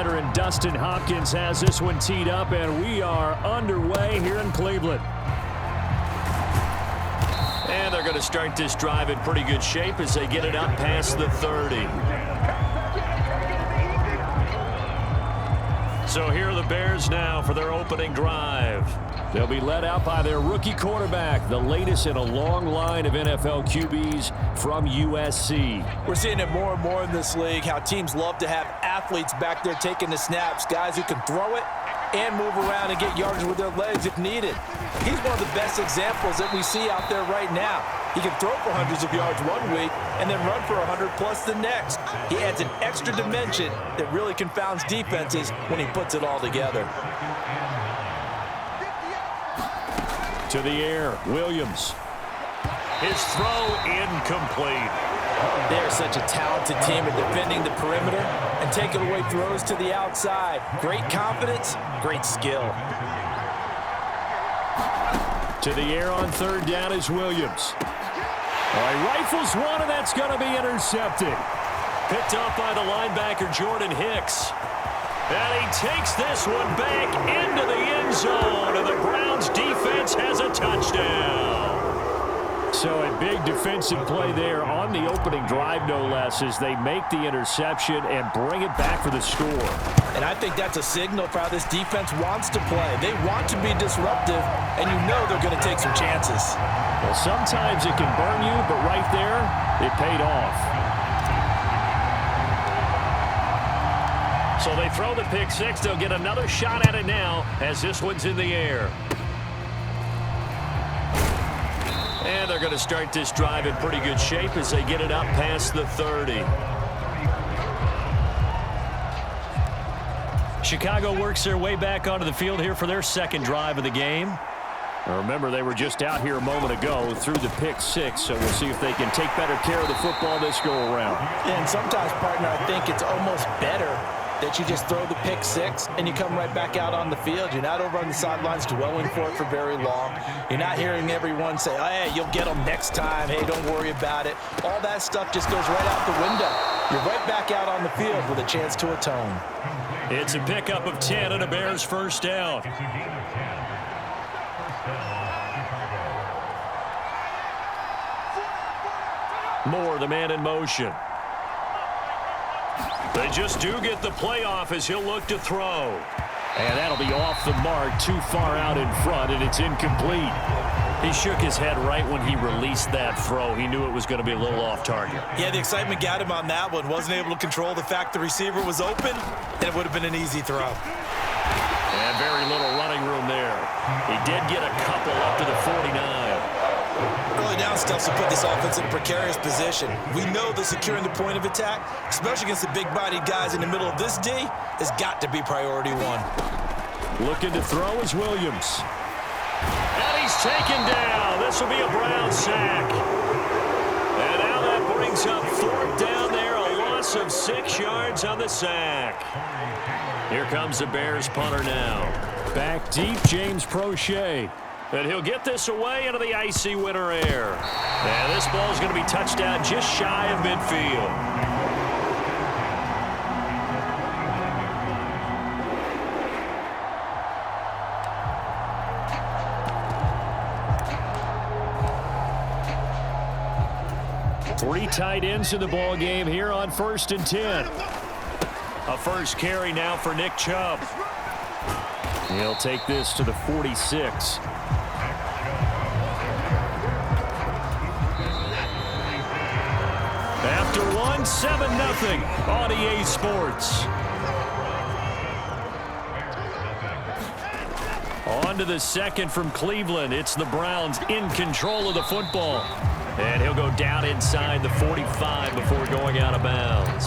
insider and Dustin Hopkins has this one teed up, and we are underway here in Cleveland. And they're going to start this drive in pretty good shape as they get it up past the 30. So here are the Bears now for their opening drive. They'll be led out by their rookie quarterback, the latest in a long line of NFL QBs from USC. We're seeing it more and more in this league, how teams love to have athletes back there taking the snaps, guys who can throw it and move around and get yardage with their legs if needed. He's one of the best examples that we see out there right now. He can throw for hundreds of yards one week and then run for 100 plus the next. He adds an extra dimension that really confounds defenses when he puts it all together. To the air, Williams. His throw incomplete. They're such a talented team at defending the perimeter and taking away throws to the outside. Great confidence, great skill. To the air on third down is Williams. All right, rifles one, and that's going to be intercepted. Picked off by the linebacker, Jordan Hicks. And he takes this one back into the end zone, and the Browns defense has a touchdown. So a big defensive play there on the opening drive, no less, as they make the interception and bring it back for the score. And I think that's a signal for how this defense wants to play. They want to be disruptive, and you know they're going to take some chances. Well, sometimes it can burn you, but right there, it paid off. So they throw the pick six. They'll get another shot at it now as this one's in the air. And they're going to start this drive in pretty good shape as they get it up past the 30. Chicago works their way back onto the field here for their second drive of the game. Now remember, they were just out here a moment ago through the pick six, so we'll see if they can take better care of the football this go-around. And sometimes, partner, I think it's almost better that you just throw the pick six and you come right back out on the field. You're not over on the sidelines dwelling for it for very long. You're not hearing everyone say, oh, hey, you'll get them next time. Hey, don't worry about it. All that stuff just goes right out the window. You're right back out on the field with a chance to atone. It's a pickup of 10 and a Bears first down. Moore, the man in motion. They just do get the playoff as he'll look to throw. And that'll be off the mark, too far out in front, and it's incomplete. He shook his head right when he released that throw. He knew it was going to be a little off target. Yeah, the excitement got him on that one. Wasn't able to control the fact the receiver was open, and it would have been an easy throw. And very little running room there. He did get a couple up to the 49. Early down stuff to put this offense in a precarious position. We know that securing the point of attack, especially against the big-bodied guys in the middle of this D, has got to be priority one. Looking to throw is Williams. And he's taken down. This will be a Brown sack. And now that brings up fourth down there, a loss of 6 yards on the sack. Here comes the Bears punter now. Back deep, James Prochet. And he'll get this away into the icy winter air. And this ball is going to be touched down just shy of midfield. Three tight ends in the ball game here on 1st and 10. A first carry now for Nick Chubb. He'll take this to the 46. After one, 7-0 on EA Sports. On to the second from Cleveland. It's the Browns in control of the football. And he'll go down inside the 45 before going out of bounds.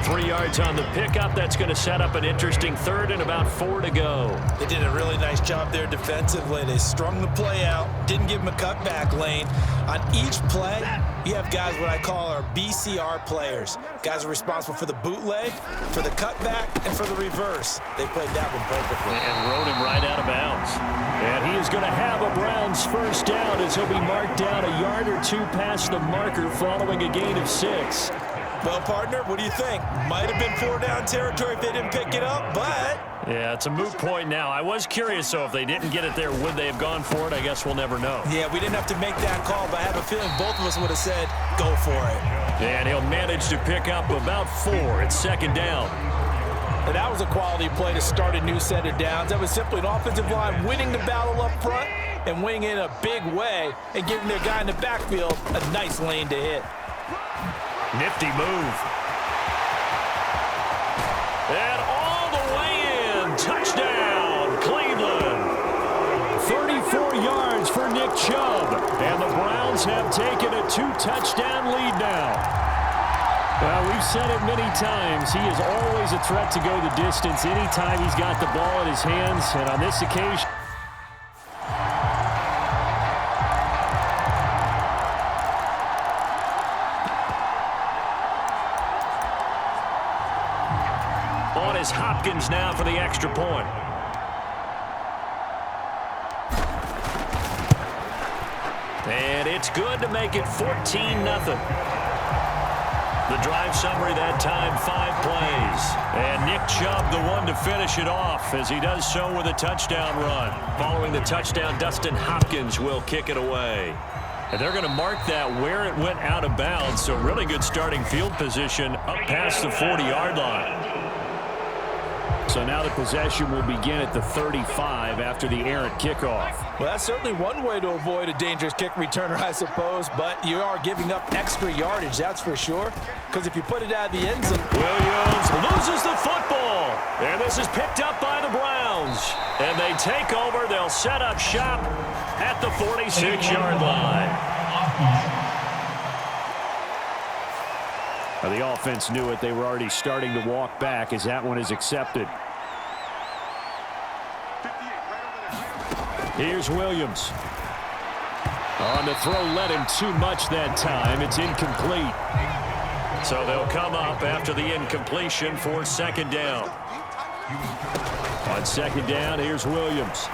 3 yards on the pickup. That's going to set up an interesting third and about 4 to go. They did a really nice job there defensively. They strung the play out, didn't give him a cutback lane. On each play, you have guys what I call our BCR players. Guys are responsible for the bootleg, for the cutback, and for the reverse. They played that one perfectly. And rode him right out of bounds. And he is going to have a Browns first down as he'll be marked down a yard or two past the marker following a gain of 6. Well, partner, what do you think? Might have been 4-down territory if they didn't pick it up, but... Yeah, it's a moot point now. I was curious, so if they didn't get it there, would they have gone for it? I guess we'll never know. Yeah, we didn't have to make that call, but I have a feeling both of us would have said, go for it. And he'll manage to pick up about 4. It's second down. And that was a quality play to start a new set of downs. That was simply an offensive line winning the battle up front and winning in a big way and giving their guy in the backfield a nice lane to hit. Nifty move. And all the way in. Touchdown, Cleveland. 34 yards for Nick Chubb. And the Browns have taken a 2-touchdown lead now. Well, we've said it many times. He is always a threat to go the distance anytime he's got the ball in his hands. And on this occasion... On is Hopkins now for the extra point. And it's good to make it 14-0. The drive summary that time, 5 plays. And Nick Chubb, the one to finish it off, as he does so with a touchdown run. Following the touchdown, Dustin Hopkins will kick it away. And they're going to mark that where it went out of bounds, so really good starting field position up past the 40-yard line. So now the possession will begin at the 35 after the errant kickoff. Well, that's certainly one way to avoid a dangerous kick returner, I suppose, but you are giving up extra yardage, that's for sure, because if you put it out of the end zone... Williams loses the football, and this is picked up by the Browns. And they take over. They'll set up shop at the 46-yard line. The offense knew it. They were already starting to walk back as that one is accepted. Here's Williams. On the throw, led him too much that time. It's incomplete. So they'll come up after the incompletion for second down. On second down, here's Williams.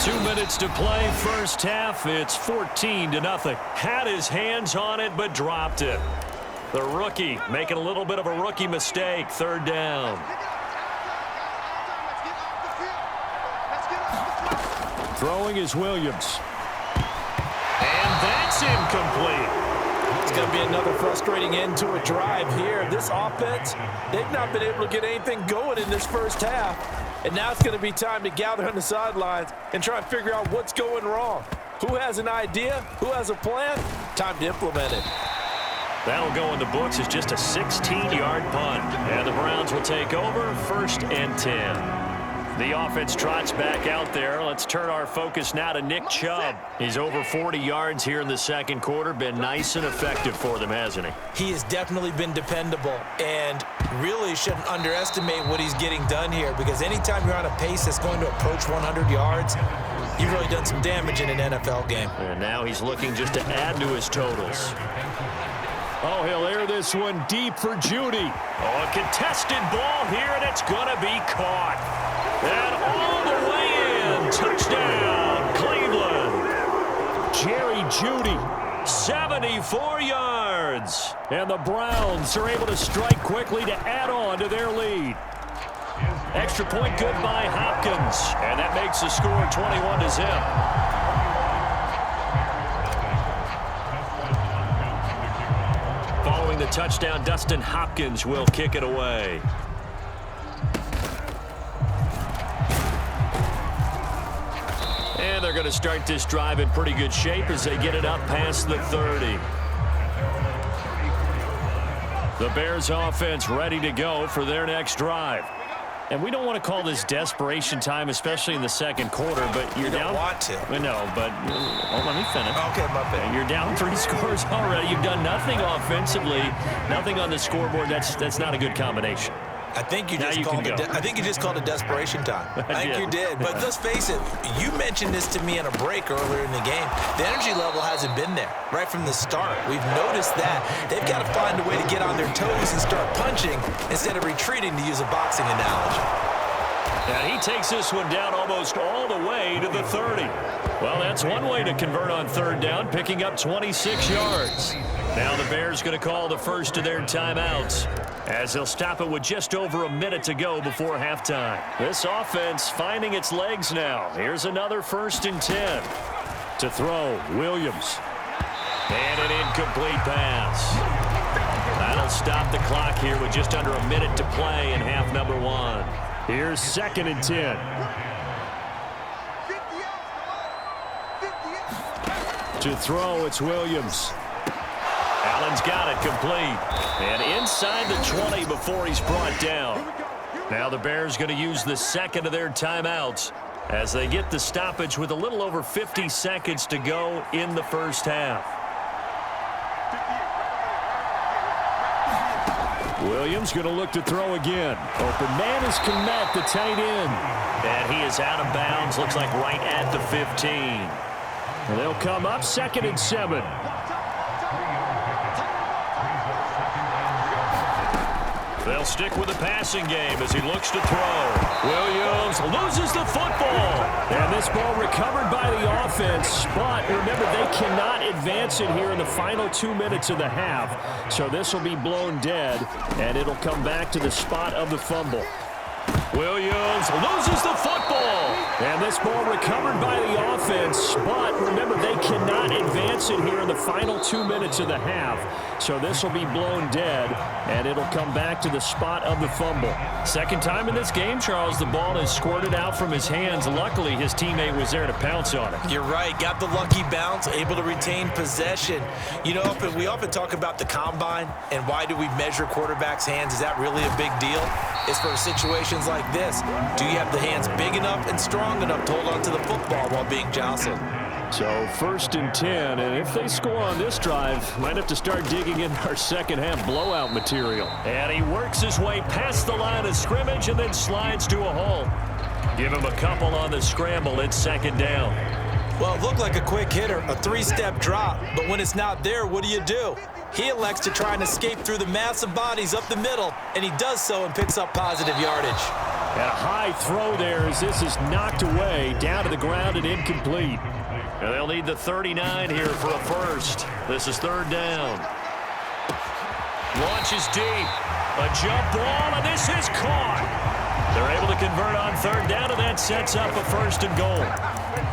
2 minutes to play, first half. It's 14-0. Had his hands on it, but dropped it. The rookie making a little bit of a rookie mistake. Third down. Throwing is Williams. And that's incomplete. It's going to be another frustrating end to a drive here. This offense, they've not been able to get anything going in this first half. And now it's going to be time to gather on the sidelines and try and figure out what's going wrong. Who has an idea? Who has a plan? Time to implement it. That'll go in the books as just a 16-yard punt. And the Browns will take over, 1st and 10. The offense trots back out there. Let's turn our focus now to Nick Chubb. He's over 40 yards here in the second quarter. Been nice and effective for them, hasn't he? He has definitely been dependable and really shouldn't underestimate what he's getting done here, because anytime you're on a pace that's going to approach 100 yards, you've really done some damage in an NFL game. And now he's looking just to add to his totals. Oh, he'll air this one deep for Judy. Oh, a contested ball here, and it's going to be caught. And all the way in. Touchdown, Cleveland. Jerry Judy, 74 yards. And the Browns are able to strike quickly to add on to their lead. Extra point good by Hopkins. And that makes the score 21-0. Following the touchdown, Dustin Hopkins will kick it away. And they're going to start this drive in pretty good shape as they get it up past the 30. The Bears offense ready to go for their next drive. And we don't want to call this desperation time, especially in the second quarter, but you're down. You don't want to. I know, but let me finish. Okay, my bad. You're down 3 scores already. You've done nothing offensively, nothing on the scoreboard. That's not a good combination. I think you just called it desperation time. I think you did. But let's face it, you mentioned this to me in a break earlier in the game. The energy level hasn't been there right from the start. We've noticed that. They've got to find a way to get on their toes and start punching instead of retreating, to use a boxing analogy. And he takes this one down almost all the way to the 30. Well, that's one way to convert on third down, picking up 26 yards. Now the Bears going to call the first of their timeouts as they'll stop it with just over a minute to go before halftime. This offense finding its legs now. Here's another 1st and 10. To throw, Williams. And an incomplete pass. That'll stop the clock here with just under a minute to play in half number 1. Here's 2nd and 10. To throw, it's Williams. Allen's got it complete. And inside the 20 before he's brought down. Now the Bears going to use the second of their timeouts as they get the stoppage with a little over 50 seconds to go in the first half. Williams going to look to throw again. Open man is Kmet, the tight end. And he is out of bounds, looks like right at the 15. And they'll come up 2nd and 7. They'll stick with the passing game as he looks to throw. Williams loses the football. And this ball recovered by the offense. But remember, they cannot advance it here in the final 2 minutes of the half. So this will be blown dead, and it'll come back to the spot of the fumble. Williams loses the football. And this ball recovered by the offense. But remember, they cannot advance it here in the final 2 minutes of the half. So this will be blown dead, and it'll come back to the spot of the fumble. Second time in this game, Charles, the ball has squirted out from his hands. Luckily, his teammate was there to pounce on it. You're right. Got the lucky bounce, able to retain possession. You know, we often talk about the combine and why do we measure quarterbacks' hands. Is that really a big deal? It's for situations like this. Do you have the hands big enough and strong enough to hold on to the football while being jostled? So 1st and 10, and if they score on this drive, might have to start digging in our second half blowout material. And he works his way past the line of scrimmage and then slides to a halt. Give him a couple on the scramble. It's 2nd down. Well, it looked like a quick hitter, a 3-step drop, but when it's not there, what do? He elects to try and escape through the massive bodies up the middle, and he does so and picks up positive yardage. And a high throw there as this is knocked away, down to the ground and incomplete. And they'll need the 39 here for a first. This is 3rd down. Launches deep. A jump ball, and this is caught. They're able to convert on 3rd down, and that sets up a 1st and goal.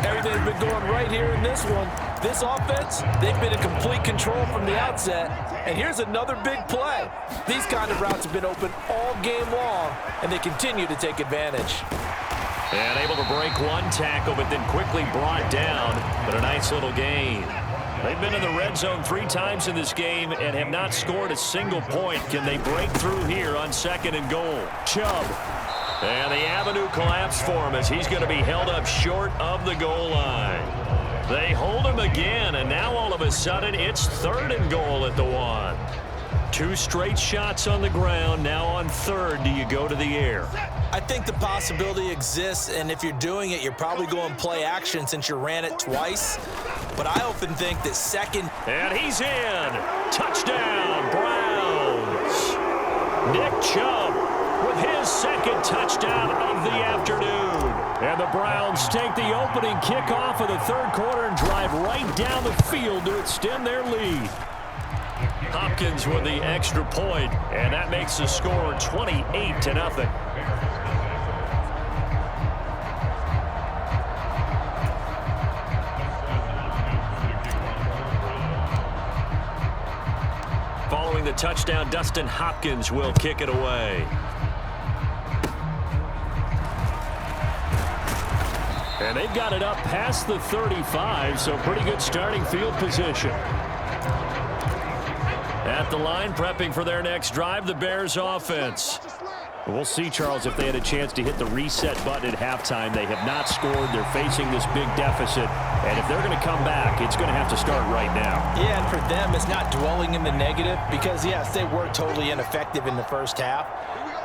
Everything's been going right here in this one. This offense, they've been in complete control from the outset. And here's another big play. These kind of routes have been open all game long, and they continue to take advantage. And able to break one tackle, but then quickly brought down. But a nice little gain. They've been in the red zone 3 times in this game and have not scored a single point. Can they break through here on 2nd and goal? Chubb. And the avenue collapsed for him as he's going to be held up short of the goal line. They hold him again, and now all of a sudden it's 3rd and goal at the 1. 2 straight shots on the ground. Now on 3rd, do you go to the air? I think the possibility exists, and if you're doing it, you're probably going play action since you ran it twice. But I often think that 2nd. And he's in. Touchdown, Browns. Nick Chubb with his 2nd touchdown of the afternoon. And the Browns take the opening kickoff of the 3rd quarter and drive right down the field to extend their lead. Hopkins with the extra point, and that makes the score 28-0. Following the touchdown, Dustin Hopkins will kick it away. And they've got it up past the 35, so pretty good starting field position. At the line, prepping for their next drive, the Bears offense. We'll see, Charles, if they had a chance to hit the reset button at halftime. They have not scored. They're facing this big deficit. And if they're going to come back, it's going to have to start right now. Yeah, and for them, it's not dwelling in the negative because, yes, they were totally ineffective in the first half.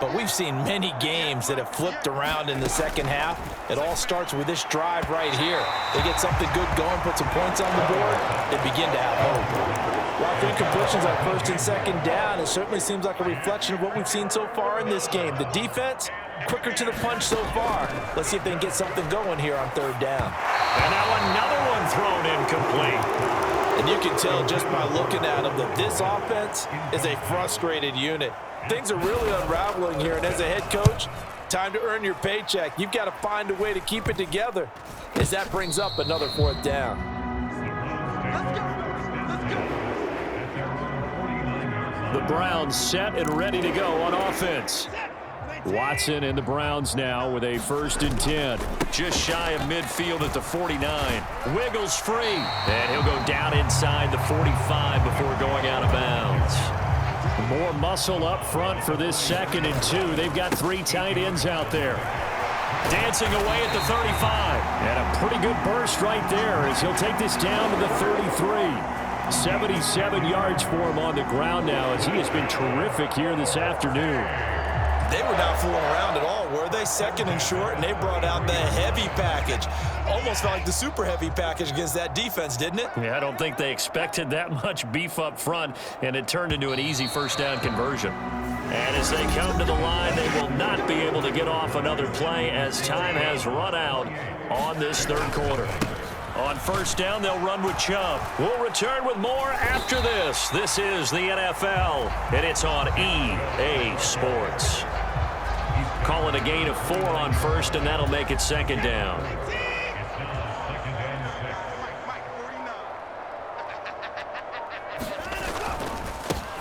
But we've seen many games that have flipped around in the second half. It all starts with this drive right here. They get something good going, put some points on the board, they begin to have hope. A lot of incompletions on 1st and 2nd down. It certainly seems like a reflection of what we've seen so far in this game. The defense, quicker to the punch so far. Let's see if they can get something going here on 3rd down. And now another one thrown incomplete. And you can tell just by looking at them that this offense is a frustrated unit. Things are really unraveling here, and as a head coach, time to earn your paycheck. You've got to find a way to keep it together as that brings up another 4th down. The Browns set and ready to go on offense. Watson and the Browns now with a 1st and 10. Just shy of midfield at the 49. Wiggles free. And he'll go down inside the 45 before going out of bounds. More muscle up front for this 2nd and 2. They've got 3 tight ends out there. Dancing away at the 35. And a pretty good burst right there as he'll take this down to the 33. 77 yards for him on the ground now as he has been terrific here this afternoon. They were not fooling around at all, were they? 2nd and short, and they brought out the heavy package. Almost felt like the super heavy package against that defense, didn't it? Yeah, I don't think they expected that much beef up front, and it turned into an easy 1st down conversion. And as they come to the line, they will not be able to get off another play as time has run out on this 3rd quarter. On 1st down, they'll run with Chubb. We'll return with more after this. This is the NFL, and it's on EA Sports. Calling a gain of 4 on 1st, and that'll make it 2nd down.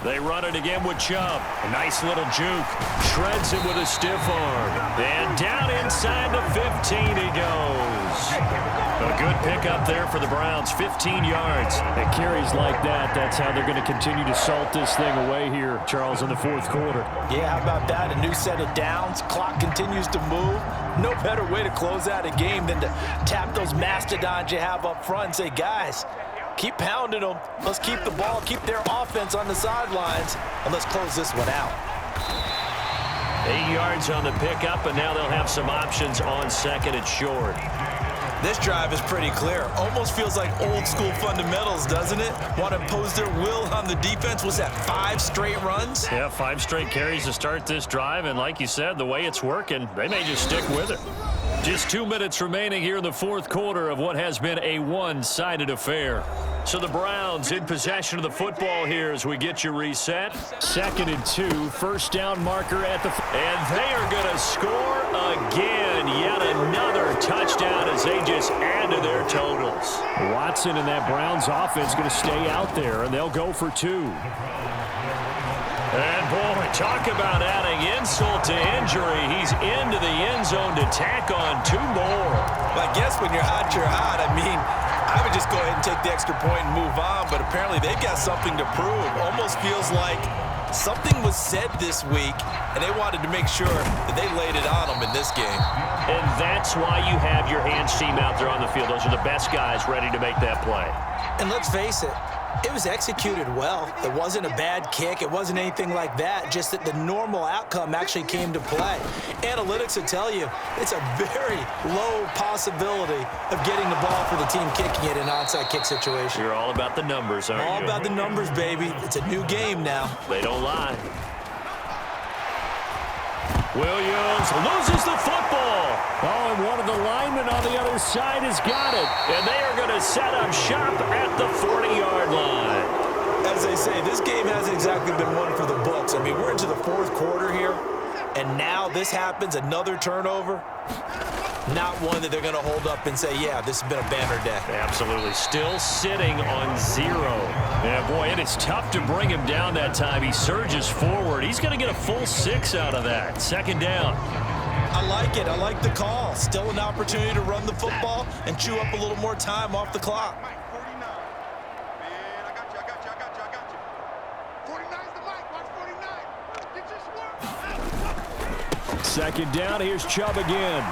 They run it again with Chubb. A nice little juke. Shreds it with a stiff arm. And down inside the 15 he goes. A good pickup there for the Browns. 15 yards. At carries like that, that's how they're going to continue to salt this thing away here, Charles, in the 4th quarter. Yeah, how about that? A new set of downs. Clock continues to move. No better way to close out a game than to tap those mastodons you have up front and say, guys, keep pounding them. Let's keep the ball, keep their offense on the sidelines, and let's close this one out. 8 yards on the pickup, and now they'll have some options on 2nd and short. This drive is pretty clear. Almost feels like old school fundamentals, doesn't it? Want to impose their will on the defense. Was that 5 straight runs? Yeah, 5 straight carries to start this drive, and like you said, the way it's working, they may just stick with it. Just 2 minutes remaining here in the 4th quarter of what has been a one-sided affair. So the Browns in possession of the football here as we get you reset. 2nd and 2, 1st down marker at the... And they are going to score again. Yet another touchdown as they just add to their totals. Watson and that Browns offense going to stay out there, and they'll go for 2. And, boy, talk about adding insult to injury. He's into the end zone to tack on 2 more. Well, I guess when you're hot, you're hot. I mean, I would just go ahead and take the extra point and move on, but apparently they've got something to prove. Almost feels like something was said this week, and they wanted to make sure that they laid it on them in this game. And that's why you have your hands team out there on the field. Those are the best guys ready to make that play. And let's face it, it was executed well. It wasn't a bad kick. It wasn't anything like that, just that the normal outcome actually came to play. Analytics will tell you it's a very low possibility of getting the ball for the team kicking it in an onside kick situation. You're all about the numbers, aren't you? All about the numbers, baby. It's a new game now. They don't lie. Williams loses the football. Oh, and one of the linemen on the other side has got it. And they are going to set up shop at the 40-yard line. As they say, this game hasn't exactly been one for the books. I mean, we're into the 4th quarter here, and now this happens, another turnover. Not one that they're going to hold up and say, yeah, this has been a banner day. Absolutely. Still sitting on 0. Yeah, boy, it is tough to bring him down that time. He surges forward. He's going to get a full 6 out of that. 2nd down. I like it. I like the call. Still an opportunity to run the football and chew up a little more time off the clock. 2nd down. Here's Chubb again.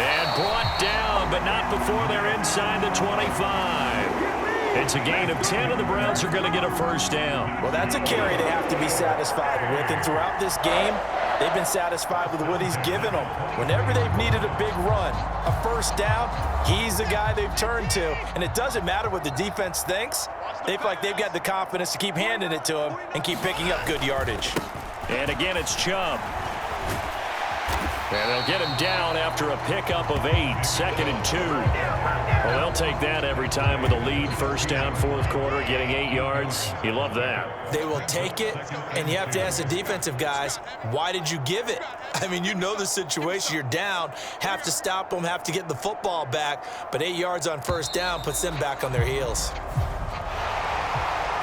And brought down, but not before they're inside the 25. It's a gain of 10, and the Browns are going to get a 1st down. Well, that's a carry they have to be satisfied with. And throughout this game, they've been satisfied with what he's given them. Whenever they've needed a big run, a 1st down, he's the guy they've turned to. And it doesn't matter what the defense thinks. They feel like they've got the confidence to keep handing it to him and keep picking up good yardage. And again, it's Chubb. And they'll get him down after a pickup of 8, 2nd and 2. Well, they'll take that every time with a lead. First down, fourth quarter, getting 8 yards. You love that. They will take it, and you have to ask the defensive guys, why did you give it? I mean, you know the situation. You're down, have to stop them, have to get the football back, but 8 yards on first down puts them back on their heels.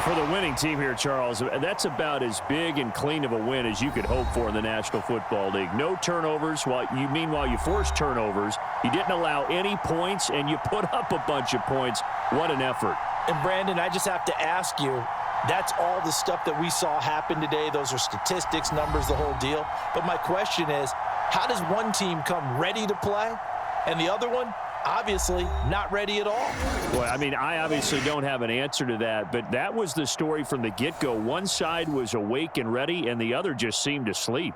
For the winning team here, Charles, that's about as big and clean of a win as you could hope for in the National Football League. No turnovers. Meanwhile, you forced turnovers. You didn't allow any points, and you put up a bunch of points. What an effort. And, Brandon, I just have to ask you, that's all the stuff that we saw happen today. Those are statistics, numbers, the whole deal. But my question is, how does one team come ready to play and the other one obviously not ready at all? Well, I mean, I obviously don't have an answer to that, but that was the story from the get-go. One side was awake and ready, and the other just seemed to sleep.